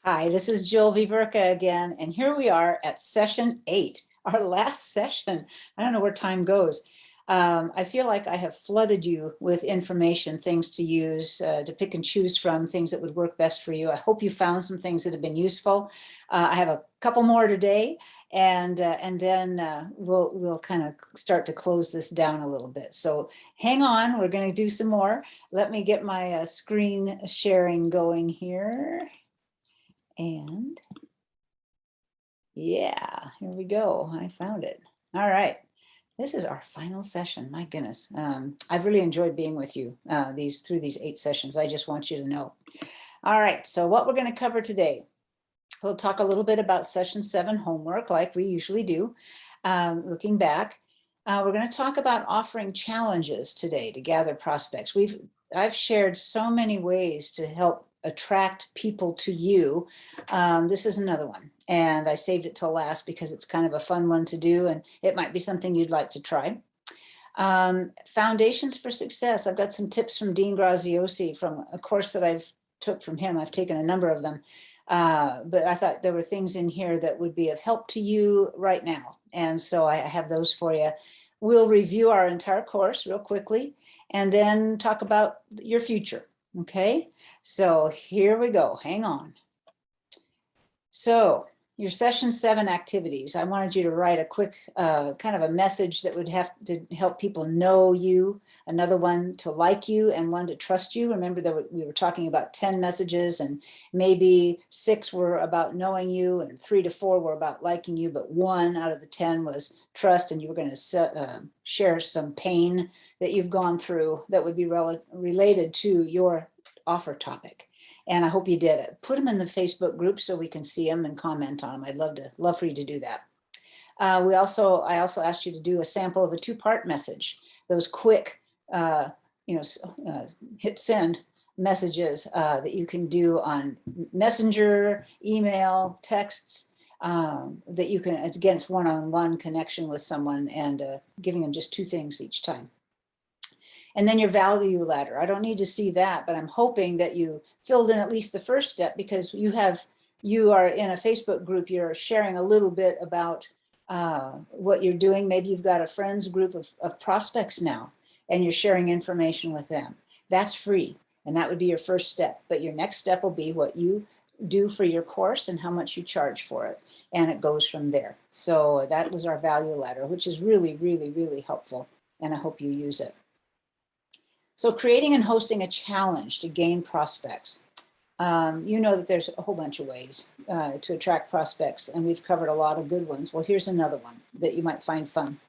Hi, this is Jill Viverka again, and here we are at session 8, our last session. I don't know where time goes. I feel like I have flooded you with information, things to use, to pick and choose from, things that would work best for you. I hope you found some things that have been useful. I have a couple more today, and then we'll kind of start to close this down a little bit. So hang on, we're going to do some more. Let me get my screen sharing going here. And yeah, here we go. I found it. All right. This is our final session. My goodness. I've really enjoyed being with you through these 8 sessions. I just want you to know. All right. So what we're going to cover today, we'll talk a little bit about session 7 homework like we usually do. Looking back, we're going to talk about offering challenges today to gather prospects. I've shared so many ways to help attract people to you. This is another one, and I saved it till last because it's kind of a fun one to do, and it might be something you'd like to try. Foundations for success. I've got some tips from Dean Graziosi from a course that I've took from him. I've taken a number of them, but I thought there were things in here that would be of help to you right now, and so I have those for you. We'll review our entire course real quickly and then talk about your future. Okay, so here we go. Hang on. So your session 7 activities, I wanted you to write a quick kind of a message that would have to help people know you, another one to like you, and one to trust you. Remember that we were talking about 10 messages, and maybe 6 were about knowing you and 3 to 4 were about liking you, but 1 out of the 10 was trust, and you were going to share some pain that you've gone through that would be related to your offer topic. And I hope you did it. Put them in the Facebook group so we can see them and comment on them. I'd love for you to do that. I also asked you to do a sample of a 2-part message. Those quick, hit send messages that you can do on Messenger, email, texts. That you can, again, it's one-on-one connection with someone, and giving them just 2 things each time. And then your value ladder. I don't need to see that, but I'm hoping that you filled in at least the first step, because you are in a Facebook group, you're sharing a little bit about what you're doing. Maybe you've got a friends group of prospects now, and you're sharing information with them. That's free, and that would be your first step. But your next step will be what you do for your course and how much you charge for it. And it goes from there. So that was our value ladder, which is really, really, really helpful. And I hope you use it. So creating and hosting a challenge to gain prospects. You know that there's a whole bunch of ways to attract prospects, and we've covered a lot of good ones. Well, here's another one that you might find fun.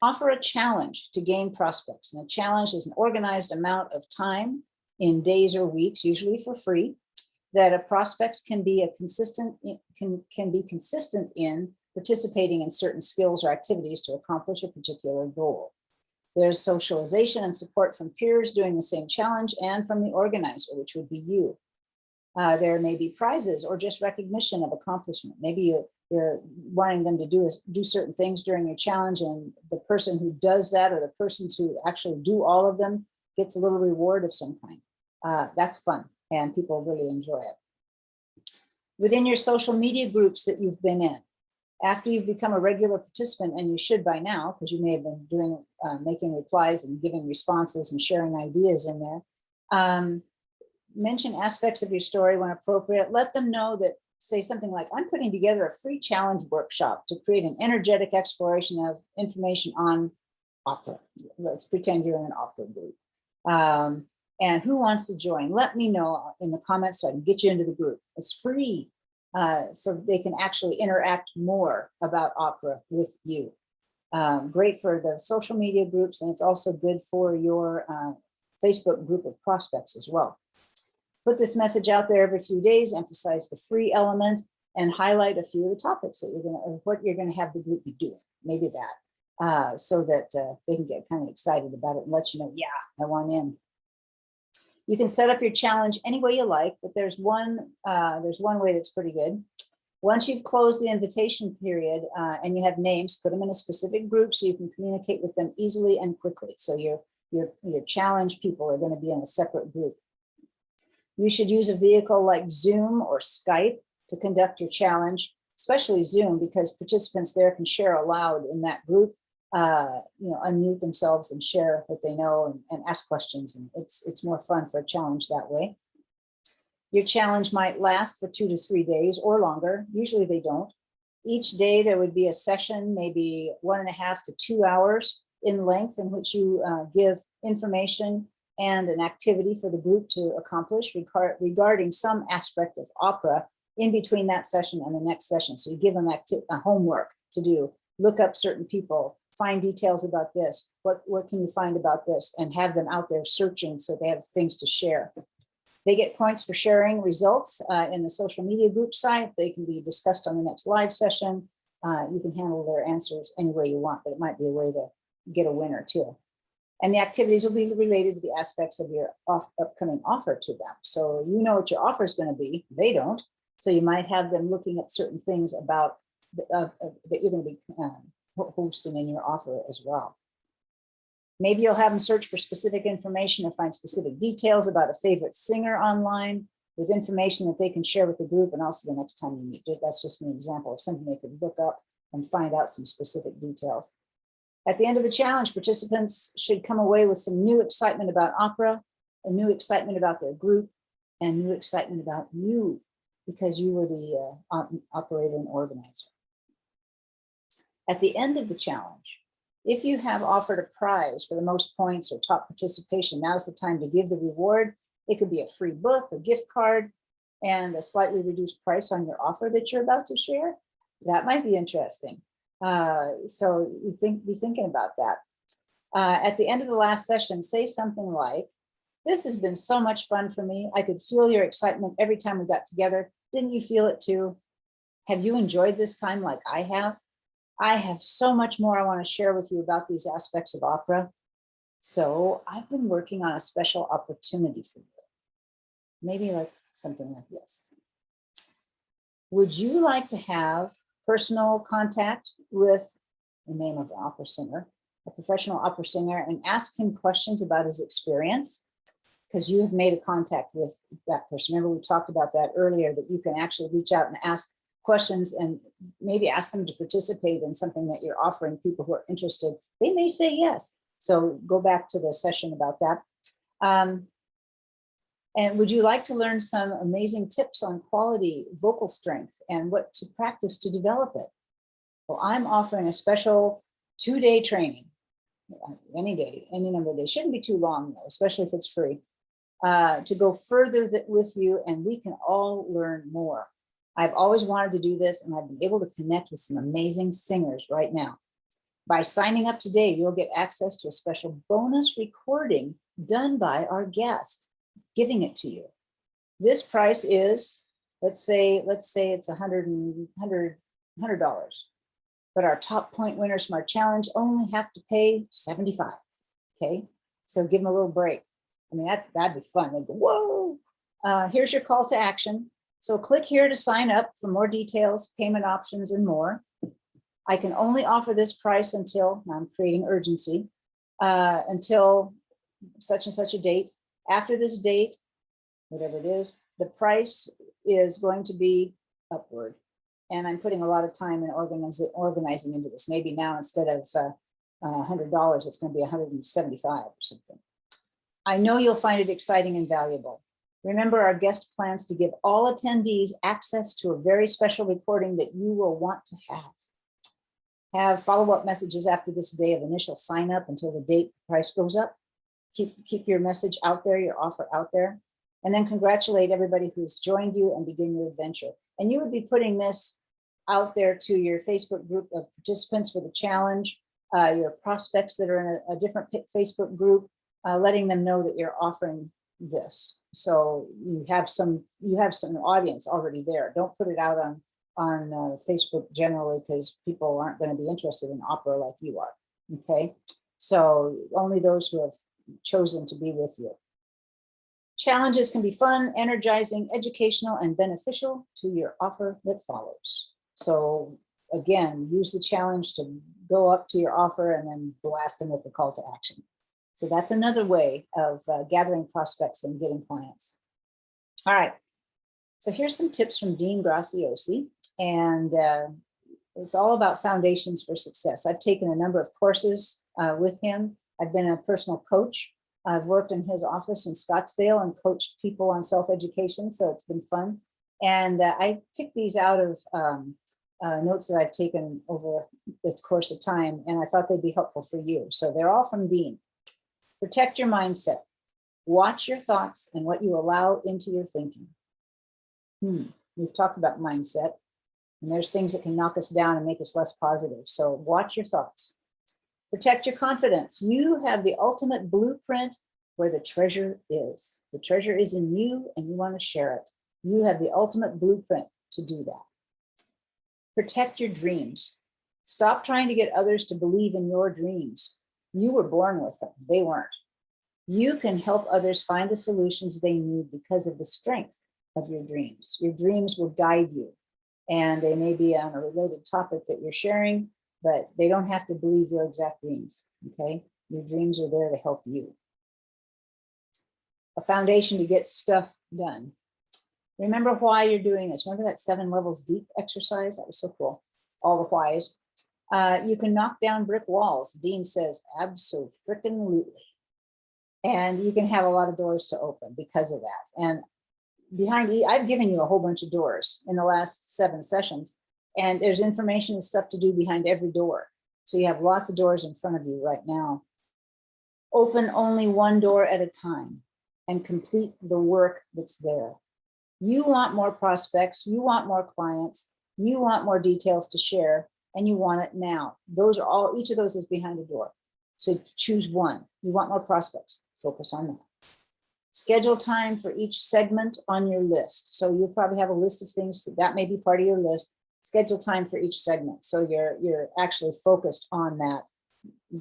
Offer a challenge to gain prospects. And a challenge is an organized amount of time in days or weeks, usually for free, that a prospect can be consistent in participating in certain skills or activities to accomplish a particular goal. There's socialization and support from peers doing the same challenge, and from the organizer, which would be you. There may be prizes or just recognition of accomplishment. Maybe you're wanting them to do certain things during your challenge, and the person who does that, or the persons who actually do all of them, gets a little reward of some kind. That's fun, and people really enjoy it. Within your social media groups that you've been in, after you've become a regular participant, and you should by now, because you may have been making replies and giving responses and sharing ideas in there, mention aspects of your story when appropriate. Let them know that, say something like, I'm putting together a free challenge workshop to create an energetic exploration of information on opera. Let's pretend you're in an opera group. And who wants to join? Let me know in the comments so I can get you into the group. It's free. So they can actually interact more about opera with you. Great for the social media groups, and it's also good for your Facebook group of prospects as well. Put this message out there every few days, emphasize the free element, and highlight a few of the topics that what you're gonna have the group be doing, maybe that, so that they can get kind of excited about it and let you know, yeah, I want in. You can set up your challenge any way you like, but there's one way that's pretty good. Once you've closed the invitation period and you have names, put them in a specific group so you can communicate with them easily and quickly. So your challenge people are going to be in a separate group. You should use a vehicle like Zoom or Skype to conduct your challenge, especially Zoom, because participants there can share aloud in that group, unmute themselves and share what they know and ask questions. And it's more fun for a challenge that way. Your challenge might last for 2 to 3 days or longer. Usually they don't. Each day there would be a session, maybe 1.5 to 2 hours in length, in which you give information and an activity for the group to accomplish regarding some aspect of opera in between that session and the next session. So you give them a homework to do, look up certain people, find details about this, what can you find about this, and have them out there searching so they have things to share. They get points for sharing results in the social media group site. They can be discussed on the next live session. You can handle their answers any way you want, but it might be a way to get a winner too. And the activities will be related to the aspects of your upcoming offer to them. So you know what your offer is going to be, they don't. So you might have them looking at certain things about that you're going to be hosting in your offer as well. Maybe you'll have them search for specific information or find specific details about a favorite singer online with information that they can share with the group, and also the next time you meet. That's just an example of something they could look up and find out some specific details. At the end of the challenge, participants should come away with some new excitement about opera, a new excitement about their group, and new excitement about you, because you were the operator and organizer. At the end of the challenge, if you have offered a prize for the most points or top participation, now's the time to give the reward. It could be a free book, a gift card, and a slightly reduced price on your offer that you're about to share. That might be interesting. So you be thinking about that. At the end of the last session, say something like, "This has been so much fun for me. I could feel your excitement every time we got together. Didn't you feel it too? Have you enjoyed this time like I have? I have so much more I want to share with you about these aspects of opera. So I've been working on a special opportunity for you." Maybe like something like this. Would you like to have personal contact with the name of the opera singer, a professional opera singer, and ask him questions about his experience? Because you have made a contact with that person. Remember, we talked about that earlier, that you can actually reach out and ask questions and maybe ask them to participate in something that you're offering people who are interested. They may say yes. So go back to the session about that. And would you like to learn some amazing tips on quality vocal strength and what to practice to develop it? Well, I'm offering a special 2-day training, any day, any number of days. Shouldn't be too long though, especially if it's free, to go further with you, and we can all learn more. I've always wanted to do this, and I've been able to connect with some amazing singers right now. By signing up today, you'll get access to a special bonus recording done by our guest, giving it to you. This price is, let's say it's $100, but our top point winners from our challenge only have to pay $75. Okay, so give them a little break. I mean, that'd be fun. They go, whoa! Here's your call to action. So click here to sign up for more details, payment options, and more. I can only offer this price until, I'm creating urgency, until such and such a date. After this date, whatever it is, the price is going to be upward. And I'm putting a lot of time in organizing into this. Maybe now instead of $100, it's going to be $175 or something. I know you'll find it exciting and valuable. Remember, our guest plans to give all attendees access to a very special recording that you will want to have. Have follow-up messages after this day of initial sign up until the date the price goes up. Keep your message out there, your offer out there, and then congratulate everybody who's joined you and begin your adventure. And you would be putting this out there to your Facebook group of participants for the challenge, your prospects that are in a different Facebook group, letting them know that you're offering this. So you have some audience already there. Don't put it out on Facebook generally, because people aren't going to be interested in opera like you are. Okay, so only those who have chosen to be with you. Challenges can be fun, energizing, educational, and beneficial to your offer that follows. So again, use the challenge to go up to your offer and then blast them with the call to action. So that's another way of gathering prospects and getting clients. All right. So here's some tips from Dean Graziosi, and it's all about foundations for success. I've taken a number of courses with him. I've been a personal coach. I've worked in his office in Scottsdale and coached people on self-education, so it's been fun. And I picked these out of notes that I've taken over the course of time, and I thought they'd be helpful for you. So they're all from Dean. Protect your mindset. Watch your thoughts and what you allow into your thinking. We've talked about mindset, and there's things that can knock us down and make us less positive. So watch your thoughts. Protect your confidence. You have the ultimate blueprint where the treasure is. The treasure is in you, and you want to share it. You have the ultimate blueprint to do that. Protect your dreams. Stop trying to get others to believe in your dreams. You were born with them. They weren't. You can help others find the solutions they need because of the strength of your dreams. Your dreams will guide you, and they may be on a related topic that you're sharing, but they don't have to believe your exact dreams, okay? Your dreams are there to help you. A foundation to get stuff done. Remember why you're doing this. Remember that 7 levels deep exercise? That was so cool. All the whys. You can knock down brick walls. Dean says, abso-frickin-lutely. And you can have a lot of doors to open because of that. And I've given you a whole bunch of doors in the last 7 sessions, and there's information and stuff to do behind every door. So you have lots of doors in front of you right now. Open only one door at a time and complete the work that's there. You want more prospects, you want more clients, you want more details to share, and you want it now. Those are all, each of those is behind a door. So choose one. You want more prospects, focus on that. Schedule time for each segment on your list. So you'll probably have a list of things that may be part of your list. Schedule time for each segment. So you're actually focused on that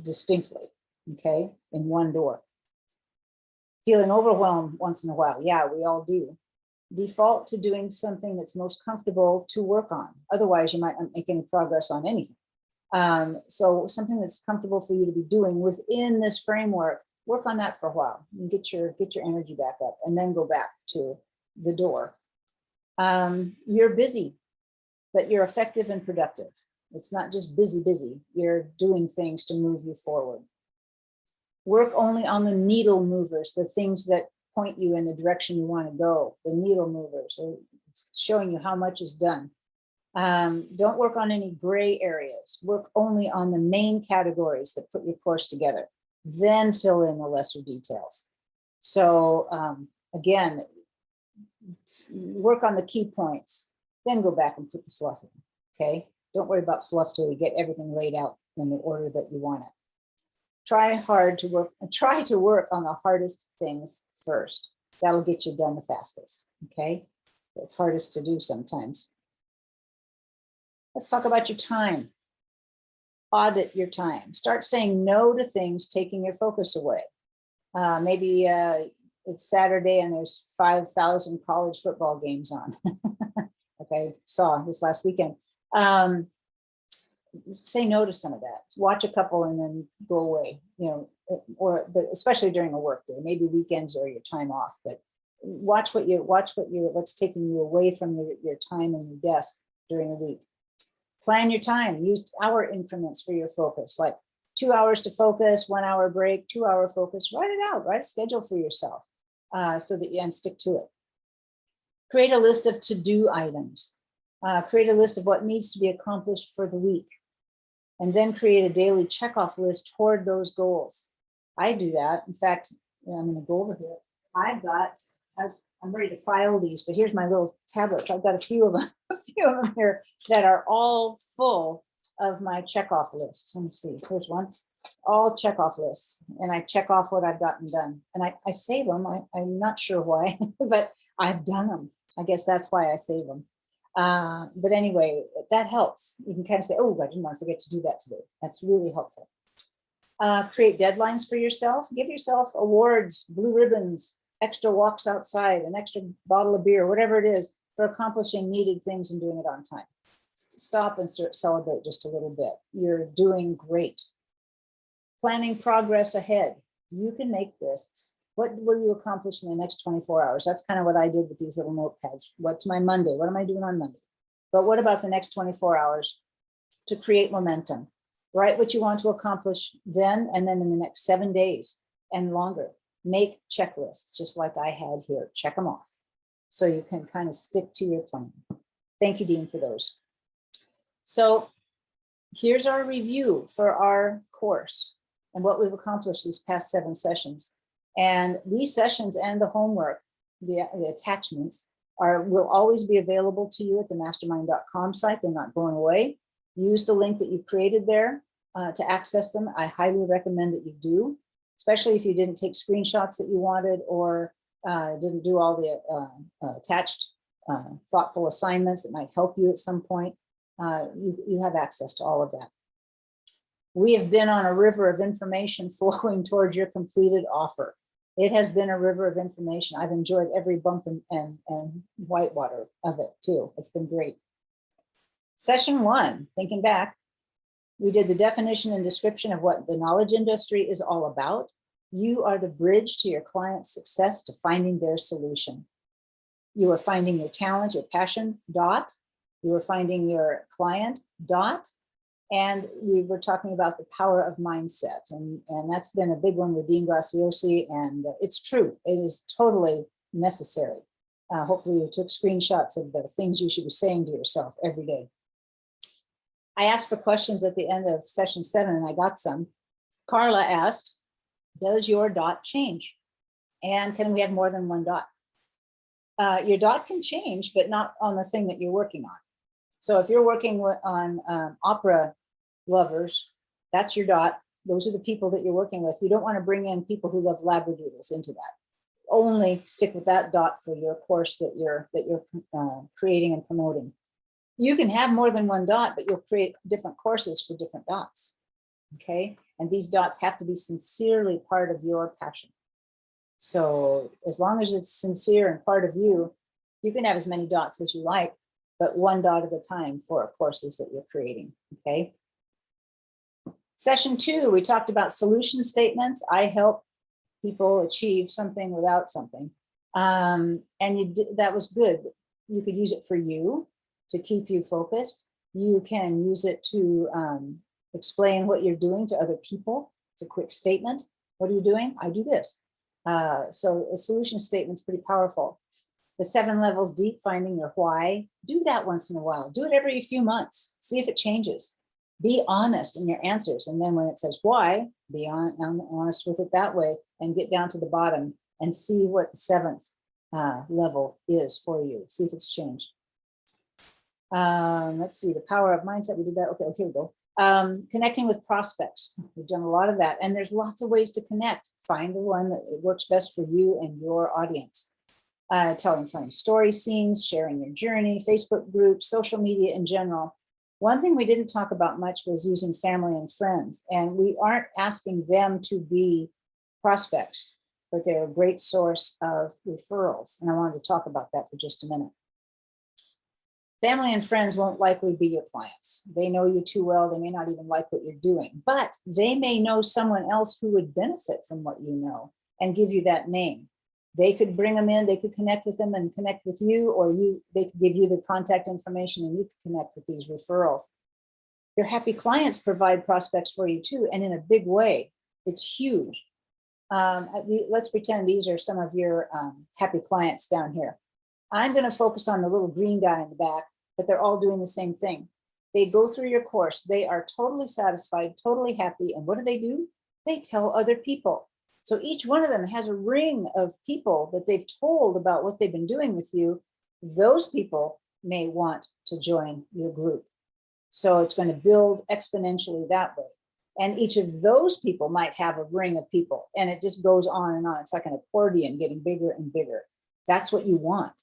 distinctly, okay, in one door. Feeling overwhelmed once in a while. Yeah, we all do. Default to doing something that's most comfortable to work on. Otherwise, you might not make any progress on anything. So something that's comfortable for you to be doing within this framework, work on that for a while and get your energy back up, and then go back to the door. You're busy, but you're effective and productive. It's not just busy. You're doing things to move you forward. Work only on the needle movers, the things that point you in the direction you want to go, the needle movers. So it's showing you how much is done. Don't work on any gray areas. Work only on the main categories that put your course together. Then fill in the lesser details. So again, work on the key points, then go back and put the fluff in, okay? Don't worry about fluff till you get everything laid out in the order that you want it. Try to work on the hardest things first. That'll get you done the fastest, okay? It's hardest to do sometimes. Let's talk about your time. Audit your time. Start saying no to things taking your focus away. Maybe it's Saturday and there's 5,000 college football games on. Okay, saw this last weekend. Say no to some of that. Watch a couple and then go away, but especially during a work day, maybe weekends or your time off, but watch what's taking you away from your time and your desk during the week. Plan your time. Use hour increments for your focus, like 2 hours to focus, 1 hour break, 2 hour focus. Write it out, write a schedule for yourself so that you and stick to it. Create a list of to-do items. Create a list of what needs to be accomplished for the week. And then create a daily checkoff list toward those goals. I do that. In fact, I'm going to go over here. I'm ready to file these, but here's my little tablets. I've got a few of them here that are all full of my checkoff lists. Let me see. Here's one. All checkoff lists, and I check off what I've gotten done, and I save them. I'm not sure why, but I've done them. I guess that's why I save them. But anyway, that helps. You can kind of say, oh, I didn't want to forget to do that today. That's really helpful. Create deadlines for yourself. Give yourself awards, blue ribbons, extra walks outside, an extra bottle of beer, whatever it is, for accomplishing needed things and doing it on time. Stop and celebrate just a little bit. You're doing great. Planning progress ahead. You can make lists. What will you accomplish in the next 24 hours? That's kind of what I did with these little notepads. What's my Monday? What am I doing on Monday? But what about the next 24 hours to create momentum? Write what you want to accomplish then and then in the next 7 days and longer. Make checklists, just like I had here. Check them off so you can kind of stick to your plan. Thank you, Dean, for those. So here's our review for our course and what we've accomplished these past 7 sessions. And these sessions and the homework, the attachments, will always be available to you at the mastermind.com site. They're not going away. Use the link that you created there to access them. I highly recommend that you do, especially if you didn't take screenshots that you wanted or didn't do all the attached thoughtful assignments that might help you at some point. You have access to all of that. We have been on a river of information flowing towards your completed offer. It has been a river of information. I've enjoyed every bump and whitewater of it too. It's been great. Session 1, thinking back, we did the definition and description of what the knowledge industry is all about. You are the bridge to your client's success to finding their solution. You are finding your talent, your passion, dot. You are finding your client, dot. And we were talking about the power of mindset. And that's been a big one with Dean Graziosi. And it's true. It is totally necessary. Hopefully you took screenshots of the things you should be saying to yourself every day. I asked for questions at the end of session 7, and I got some. Carla asked, does your dot change? And can we have more than one dot? Your dot can change, but not on the thing that you're working on. So if you're working on opera lovers, that's your dot. Those are the people that you're working with. You don't want to bring in people who love labradoodles into that. Only stick with that dot for your course that you're creating and promoting. You can have more than one dot, but you'll create different courses for different dots. Okay, and these dots have to be sincerely part of your passion. So as long as it's sincere and part of you, you can have as many dots as you like, but one dot at a time for courses that you're creating. Okay. Session 2, we talked about solution statements. I help people achieve something without something. And that was good. You could use it for you to keep you focused. You can use it to explain what you're doing to other people. It's a quick statement. What are you doing? I do this. So a solution statement is pretty powerful. The 7 levels deep, finding your why. Do that once in a while. Do it every few months. See if it changes. Be honest in your answers. And then when it says why, be honest with it that way and get down to the bottom and see what the 7th level is for you. See if it's changed. Let's see, the power of mindset. We did that. Okay, here we go. Connecting with prospects. We've done a lot of that. And there's lots of ways to connect. Find the one that works best for you and your audience. Telling funny story scenes, sharing your journey, Facebook groups, social media in general. One thing we didn't talk about much was using family and friends. And we aren't asking them to be prospects, but they're a great source of referrals. And I wanted to talk about that for just a minute. Family and friends won't likely be your clients. They know you too well. They may not even like what you're doing, but they may know someone else who would benefit from what you know and give you that name. They could bring them in, they could connect with them and connect with you, or they could give you the contact information and you could connect with these referrals. Your happy clients provide prospects for you too, and in a big way. It's huge. Let's pretend these are some of your happy clients down here. I'm going to focus on the little green guy in the back, but they're all doing the same thing. They go through your course. They are totally satisfied, totally happy. And what do? They tell other people. So each one of them has a ring of people that they've told about what they've been doing with you. Those people may want to join your group. So it's going to build exponentially that way. And each of those people might have a ring of people. And it just goes on and on. It's like an accordion getting bigger and bigger. That's what you want.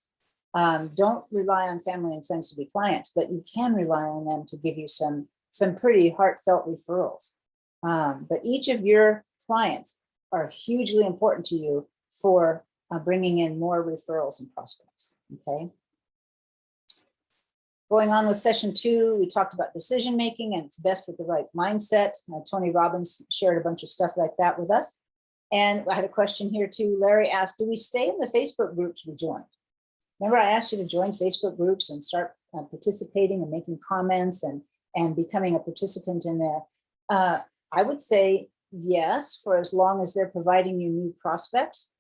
Don't rely on family and friends to be clients, but you can rely on them to give you some pretty heartfelt referrals. But each of your clients are hugely important to you for bringing in more referrals and prospects, okay? Going on with session 2, we talked about decision-making and it's best with the right mindset. Tony Robbins shared a bunch of stuff like that with us. And I had a question here too. Larry asked, do we stay in the Facebook groups we joined? Remember I asked you to join Facebook groups and start participating and making comments and becoming a participant in there. I would say yes, for as long as they're providing you new prospects.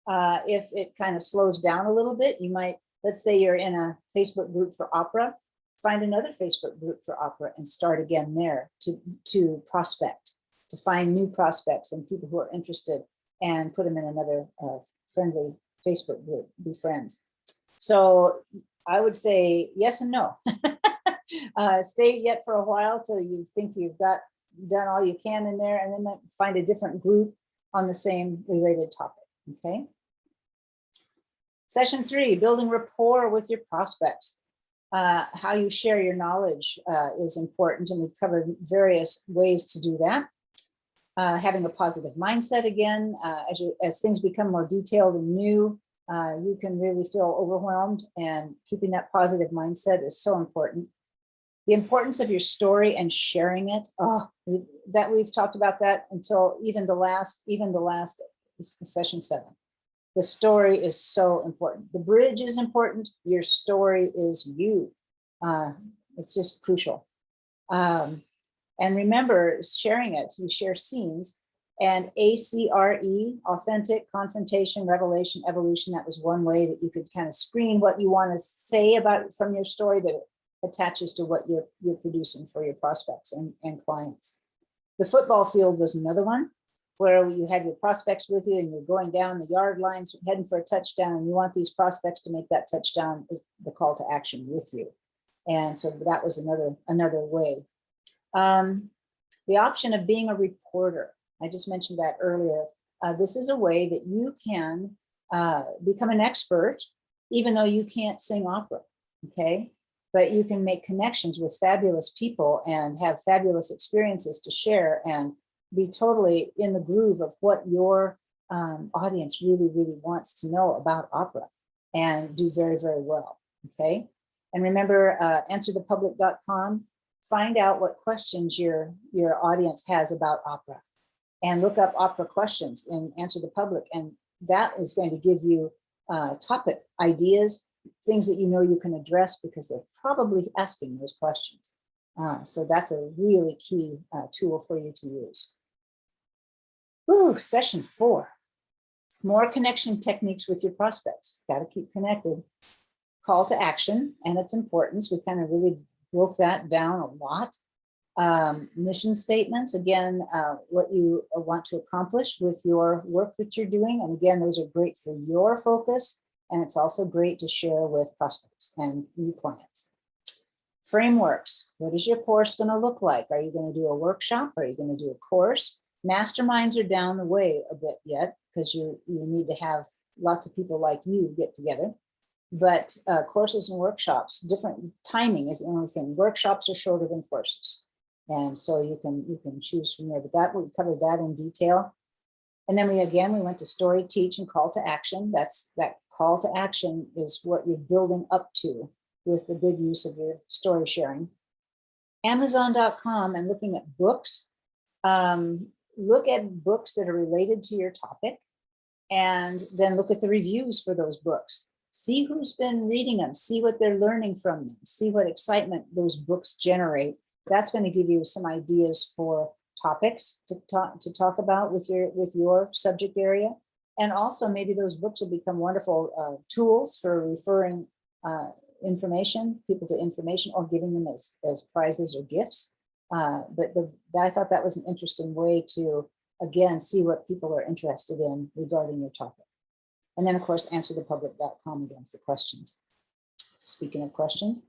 If it kind of slows down a little bit, you might, let's say you're in a Facebook group for opera, find another Facebook group for opera and start again there to prospect, to find new prospects and people who are interested and put them in another friendly Facebook group, be friends. So I would say yes and no. Stay yet for a while till you think you've done all you can in there, and then find a different group on the same related topic, okay? Session 3, building rapport with your prospects. How you share your knowledge is important, and we've covered various ways to do that. Having a positive mindset again, as things become more detailed and new, you can really feel overwhelmed, and keeping that positive mindset is so important. The importance of your story and sharing it. We've talked about that until even the last session 7. The story is so important. The bridge is important. Your story is you. It's just crucial. And remember, sharing it, you share scenes. And ACRE, authentic, confrontation, revelation, evolution. That was one way that you could kind of screen what you want to say about from your story that attaches to what you're producing for your prospects and clients. The football field was another one, where you had your prospects with you and you're going down the yard lines, heading for a touchdown, and you want these prospects to make that touchdown, the call to action with you. And so that was another way. The option of being a reporter. I just mentioned that earlier. This is a way that you can become an expert, even though you can't sing opera, okay? But you can make connections with fabulous people and have fabulous experiences to share and be totally in the groove of what your audience really, really wants to know about opera, and do very, very well, okay? And remember, answerthepublic.com, find out what questions your audience has about opera, and look up opera questions in Answer the Public, and that is going to give you topic ideas, things that you know you can address because they're probably asking those questions. So that's a really key tool for you to use. Ooh, session 4, more connection techniques with your prospects. Got to keep connected. Call to action and its importance. We kind of really broke that down a lot. Mission statements, again, what you want to accomplish with your work that you're doing. And again, those are great for your focus. And it's also great to share with prospects and new clients. Frameworks. What is your course going to look like? Are you going to do a workshop? Are you going to do a course? Masterminds are down the way a bit yet, because you need to have lots of people like you get together. But courses and workshops, different timing is the only thing. Workshops are shorter than courses. And so you can choose from there. But that we covered that in detail. And then we went to story, teach, and call to action. That call to action is what you're building up to with the good use of your story sharing. Amazon.com and looking at books. Look at books that are related to your topic, and then look at the reviews for those books. See who's been reading them, see what they're learning from them, see what excitement those books generate. That's going to give you some ideas for topics to talk about with your subject area. And also maybe those books will become wonderful tools for referring people to information, or giving them as prizes or gifts. But I thought that was an interesting way to, again, see what people are interested in regarding your topic. And then, of course, answerthepublic.com again for questions. Speaking of questions,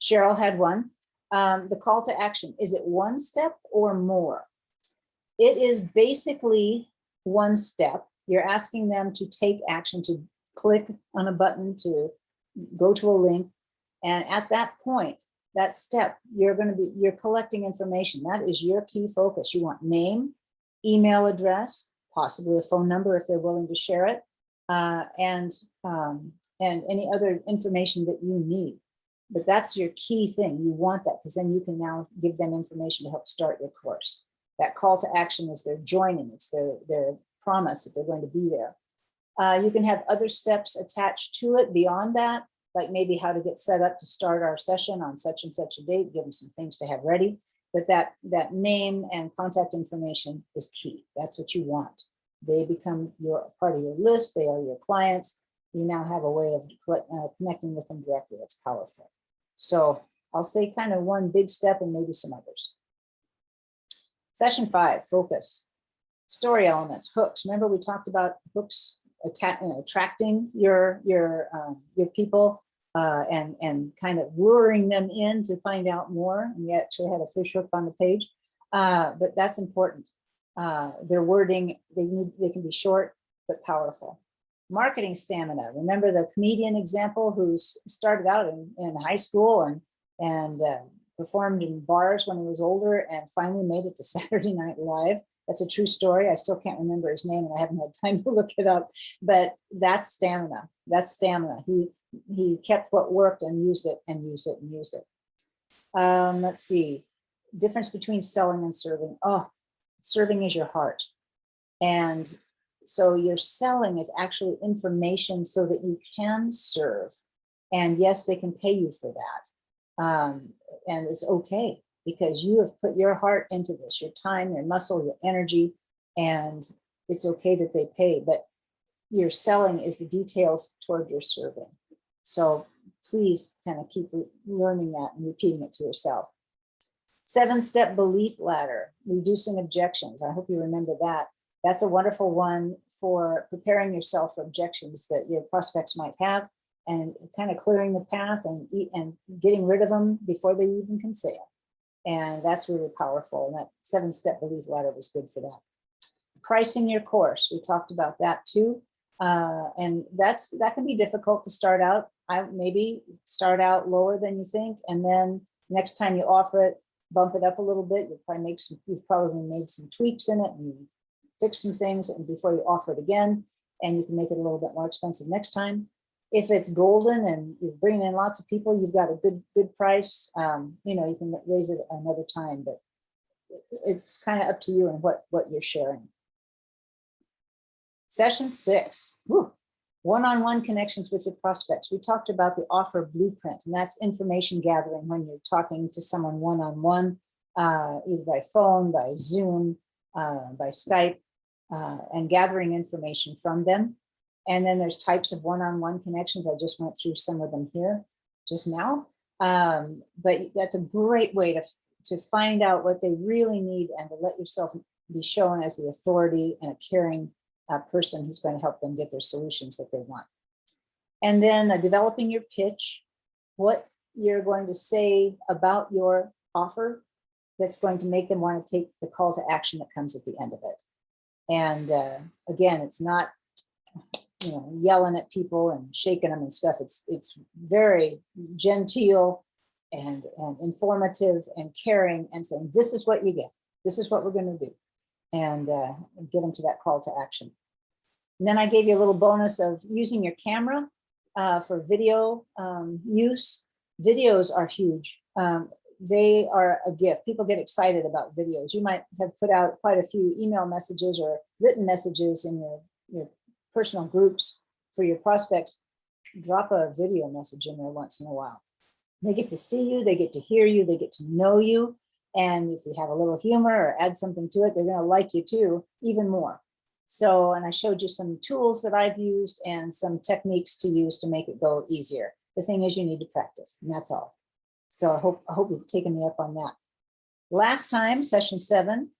Cheryl had one. The call to action, is it one step or more? It is basically one step. You're asking them to take action, to click on a button, to go to a link. And at that point, that step, you're collecting information. That is your key focus. You want name, email address, possibly a phone number if they're willing to share it, and any other information that you need. But that's your key thing. You want that, because then you can now give them information to help start your course. That call to action is their joining. It's their promise that they're going to be there. You can have other steps attached to it beyond that, like maybe how to get set up to start our session on such and such a date, give them some things to have ready. But that name and contact information is key. That's what you want. They become part of your list. They are your clients. You now have a way of connecting with them directly. That's powerful. So I'll say kind of one big step and maybe some others. Session 5, focus. Story elements, hooks. Remember we talked about hooks attracting your people and kind of luring them in to find out more. And we actually had a fish hook on the page, but that's important. Their wording, they can be short but powerful. Marketing stamina. Remember the comedian example who started out in high school and performed in bars when he was older and finally made it to Saturday Night Live. That's a true story. I still can't remember his name and I haven't had time to look it up, but that's stamina. That's stamina. He kept what worked and used it and used it and used it. Let's see. Difference between selling and serving. Oh, serving is your heart. And so your selling is actually information so that you can serve. And yes, they can pay you for that. And it's okay because you have put your heart into this, your time, your muscle, your energy, and it's okay that they pay. But your selling is the details toward your serving. So please kind of keep learning that and repeating it to yourself. 7-step belief ladder, reducing objections. I hope you remember that. That's a wonderful one for preparing yourself for objections that your prospects might have and kind of clearing the path and getting rid of them before they even can say it. And that's really powerful. And that 7-step belief ladder was good for that. Pricing your course, we talked about that too. And that can be difficult to start out. I maybe start out lower than you think, and then next time you offer it, bump it up a little bit. You've probably made some tweaks in it and fix some things, and before you offer it again, and you can make it a little bit more expensive next time. If it's golden and you're bringing in lots of people, you've got a good price. You can raise it another time, but it's kind of up to you and what you're sharing. Session 6, one-on-one connections with your prospects. We talked about the offer blueprint, and that's information gathering when you're talking to someone one-on-one, either by phone, by Zoom, by Skype, and gathering information from them. And then there's types of one-on-one connections. I just went through some of them here just now. But that's a great way to find out what they really need and to let yourself be shown as the authority and a caring person who's going to help them get their solutions that they want. And then developing your pitch, what you're going to say about your offer that's going to make them want to take the call to action that comes at the end of it. And again, it's not yelling at people and shaking them and stuff. It's very genteel and informative and caring and saying, this is what you get. This is what we're going to do. And get them to that call to action. And then I gave you a little bonus of using your camera for video use. Videos are huge. They are a gift. People get excited about videos. You might have put out quite a few email messages or written messages in your personal groups for your prospects. Drop a video message in there once in a while. They get to see you, they get to hear you, they get to know you. And if you have a little humor or add something to it, they're going to like you too, even more. So, and I showed you some tools that I've used and some techniques to use to make it go easier. The thing is, you need to practice, and that's all. So I hope you've taken me up on that. Last time, session 7,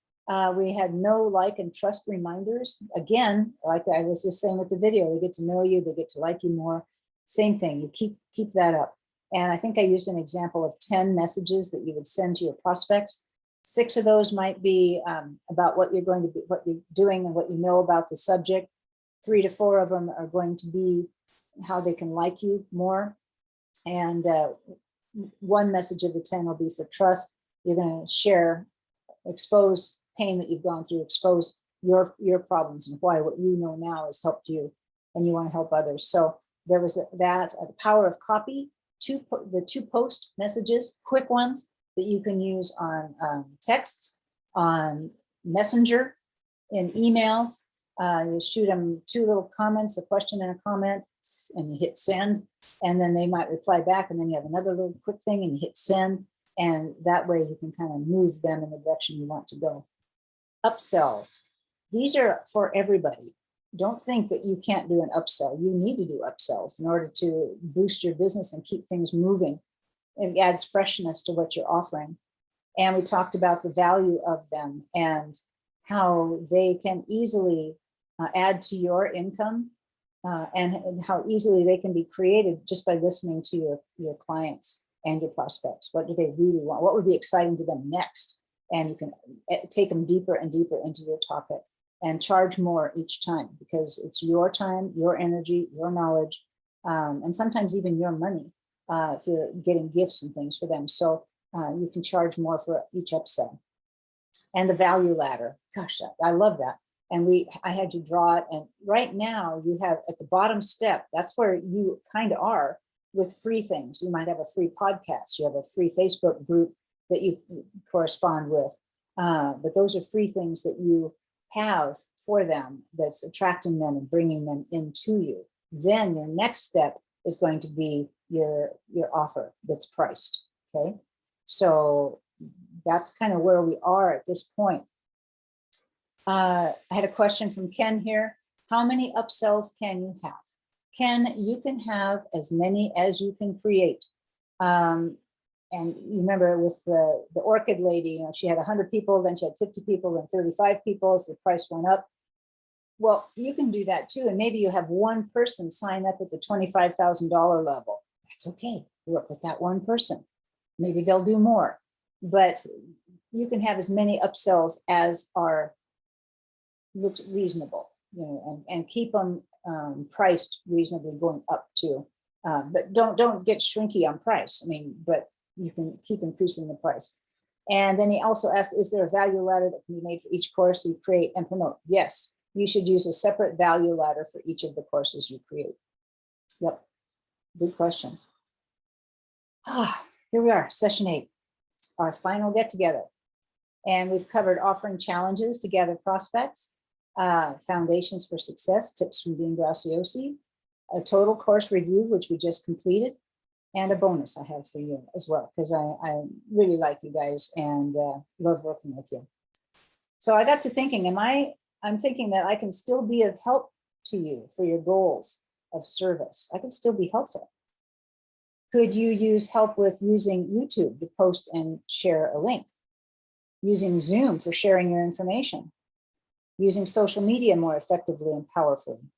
we had know, like, and trust reminders. Again, like I was just saying with the video, they get to know you, they get to like you more. Same thing, you keep that up. And I think I used an example of 10 messages that you would send to your prospects. 6 of those might be about what you're going to be, what you're doing and what you know about the subject. 3 to 4 of them are going to be how they can like you more. And 1 message of the 10 will be for trust. You're going to share, expose pain that you've gone through, expose your problems and why what you know now has helped you and you want to help others. So there was that, the power of copy. The 2 post messages, quick ones that you can use on texts, on Messenger, in emails, You shoot them 2 little comments, a question and a comment, and you hit send, and then they might reply back, and then you have another little quick thing and you hit send, and that way you can kind of move them in the direction you want to go. Upsells. These are for everybody. Don't think that you can't do an upsell. You need to do upsells in order to boost your business and keep things moving. It adds freshness to what you're offering. And we talked about the value of them and how they can easily add to your income, and how easily they can be created just by listening to your clients and your prospects. What do they really want? What would be exciting to them next? And you can take them deeper and deeper into your topic and charge more each time, because it's your time, your energy, your knowledge, and sometimes even your money if you're getting gifts and things for them. So you can charge more for each upsell. And the value ladder. Gosh, I love that. And I had you draw it. And right now you have at the bottom step, that's where you kind of are with free things. You might have a free podcast. You have a free Facebook group that you correspond with. But those are free things that you have for them that's attracting them and bringing them into you. Then your next step is going to be your offer that's priced. Okay. So that's kind of where we are at this point. I had a question from Ken here. How many upsells can you have? Ken, you can have as many as you can create. And you remember with the orchid lady, she had 100 people, then she had 50 people, then 35 people, so the price went up. Well, you can do that too. And maybe you have one person sign up at the $25,000 level. That's okay. Work with that one person. Maybe they'll do more. But you can have as many upsells as are looked reasonable, and keep them priced reasonably going up too. But don't get shrinky on price. But you can keep increasing the price. And then he also asked, is there a value ladder that can be made for each course you create and promote? Yes, you should use a separate value ladder for each of the courses you create. Yep, good questions. Here we are, session 8, our final get together. And we've covered offering challenges to gather prospects, foundations for success, tips from Dean Graziosi, a total course review, which we just completed, and a bonus I have for you as well, because I really like you guys and love working with you. So I got to thinking, I'm thinking that I can still be of help to you for your goals of service. I can still be helpful. Could you use help with using YouTube to post and share a link? Using Zoom for sharing your information? Using social media more effectively and powerfully?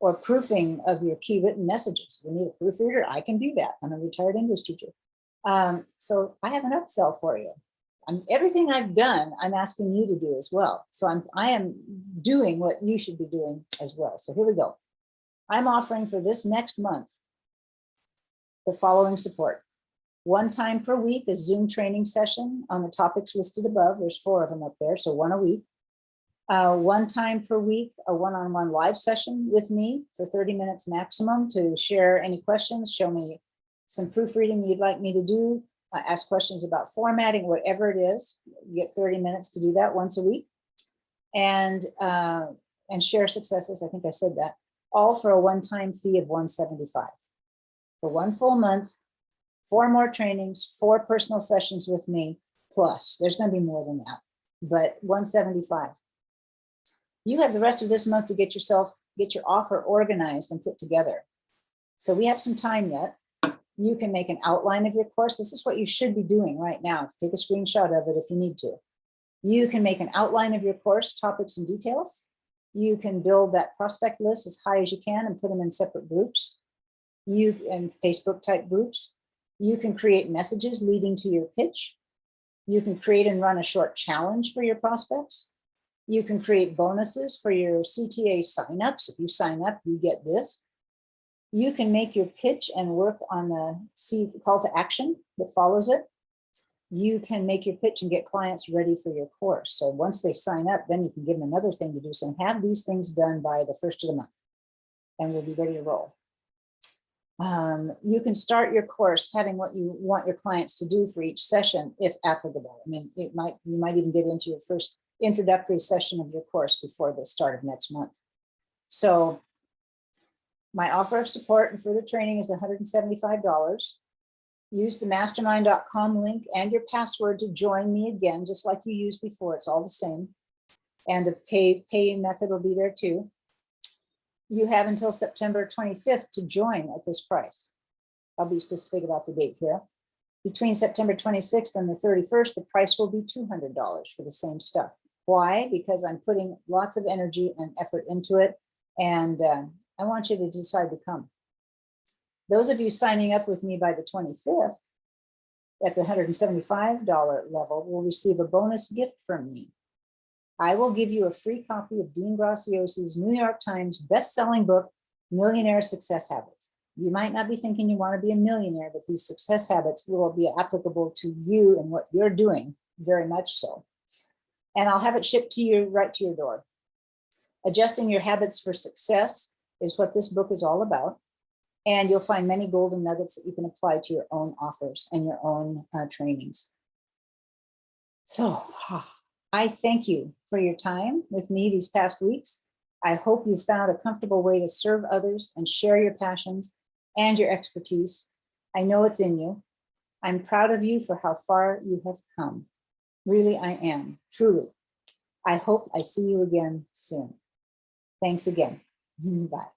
Or proofing of your key written messages? You need a proofreader? I can do that. I'm a retired English teacher. So I have an upsell for you. Everything I've done, I'm asking you to do as well. So I am doing what you should be doing as well. So here we go. I'm offering for this next month the following support. 1 time per week, a Zoom training session on the topics listed above. There's 4 of them up there, so 1 a week. 1 time per week, a one-on-one live session with me for 30 minutes maximum to share any questions, show me some proofreading you'd like me to do, ask questions about formatting, whatever it is. You get 30 minutes to do that once a week. And share successes, I think I said that, all for a one-time fee of $175. For 1 full month, 4 more trainings, 4 personal sessions with me, plus. There's going to be more than that, but $175. You have the rest of this month to get your offer organized and put together. So we have some time yet. You can make an outline of your course. This is what you should be doing right now. Take a screenshot of it if you need to. You can make an outline of your course, topics and details. You can build that prospect list as high as you can and put them in separate groups. In Facebook type groups. You can create messages leading to your pitch. You can create and run a short challenge for your prospects. You can create bonuses for your CTA signups. If you sign up, you get this. You can make your pitch and work on the call to action that follows it. You can make your pitch and get clients ready for your course. So once they sign up, then you can give them another thing to do. So have these things done by the 1st of the month, and we'll be ready to roll. You can start your course having what you want your clients to do for each session, if applicable. You might even get into your first introductory session of your course before the start of next month. So my offer of support and further training is $175. Use the mastermind.com link and your password to join me again, just like you used before. It's all the same. And the pay method will be there too. You have until September 25th to join at this price. I'll be specific about the date here. Between September 26th and the 31st, the price will be $200 for the same stuff. Why? Because I'm putting lots of energy and effort into it, and I want you to decide to come. Those of you signing up with me by the 25th at the $175 level will receive a bonus gift from me. I will give you a free copy of Dean Graziosi's New York Times best-selling book, Millionaire Success Habits. You might not be thinking you want to be a millionaire, but these success habits will be applicable to you and what you're doing, very much so. And I'll have it shipped to you right to your door. Adjusting your habits for success is what this book is all about. And you'll find many golden nuggets that you can apply to your own offers and your own trainings. So I thank you for your time with me these past weeks. I hope you found a comfortable way to serve others and share your passions and your expertise. I know it's in you. I'm proud of you for how far you have come. Really, I am, truly. I hope I see you again soon. Thanks again. Bye.